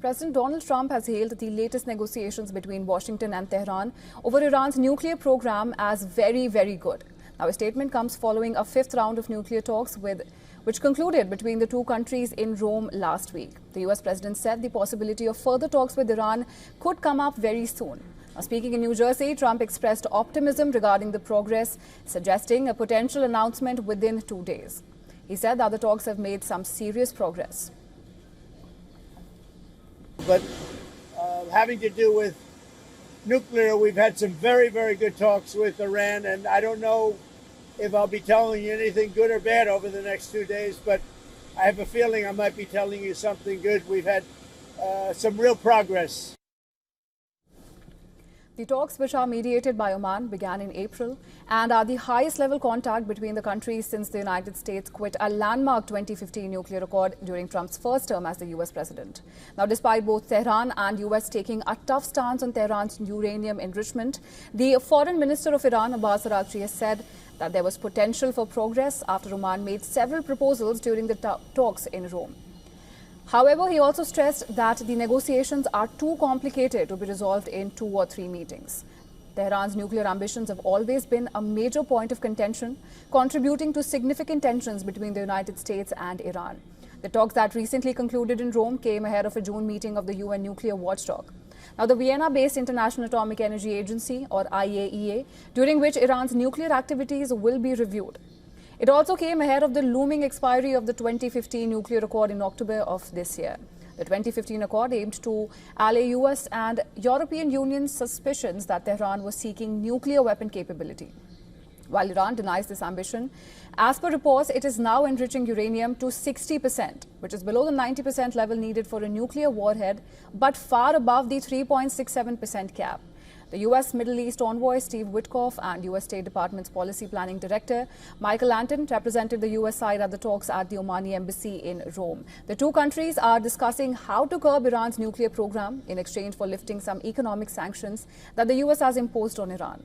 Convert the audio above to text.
President Donald Trump has hailed the latest negotiations between Washington and Tehran over Iran's nuclear program as very, very good. Now, a statement comes following a fifth round of nuclear talks which concluded between the two countries in Rome last week. The US president said the possibility of further talks with Iran could come up very soon. Now, speaking in New Jersey, Trump expressed optimism regarding the progress, suggesting a potential announcement within 2 days. He said that the talks have made some serious progress. But having to do with nuclear, we've had some very, very good talks with Iran, and I don't know if I'll be telling you anything good or bad over the next 2 days, but I have a feeling I might be telling you something good. We've had some real progress. The talks, which are mediated by Oman, began in April and are the highest level contact between the countries since the United States quit a landmark 2015 nuclear accord during Trump's first term as the US president. Now, despite both Tehran and US taking a tough stance on Tehran's uranium enrichment, the foreign minister of Iran, Abbas Araghchi, has said that there was potential for progress after Oman made several proposals during the talks in Rome. However, he also stressed that the negotiations are too complicated to be resolved in 2 or 3 meetings. Tehran's nuclear ambitions have always been a major point of contention, contributing to significant tensions between the United States and Iran. The talks that recently concluded in Rome came ahead of a June meeting of the UN nuclear watchdog. Now, the Vienna-based International Atomic Energy Agency, or IAEA, during which Iran's nuclear activities will be reviewed. It also came ahead of the looming expiry of the 2015 nuclear accord in October of this year. The 2015 accord aimed to allay US and European Union's suspicions that Tehran was seeking nuclear weapon capability. While Iran denies this ambition, as per reports, it is now enriching uranium to 60%, which is below the 90% level needed for a nuclear warhead, but far above the 3.67% cap. The U.S. Middle East envoy Steve Witkoff and U.S. State Department's policy planning director Michael Anton represented the U.S. side at the talks at the Omani embassy in Rome. The two countries are discussing how to curb Iran's nuclear program in exchange for lifting some economic sanctions that the U.S. has imposed on Iran.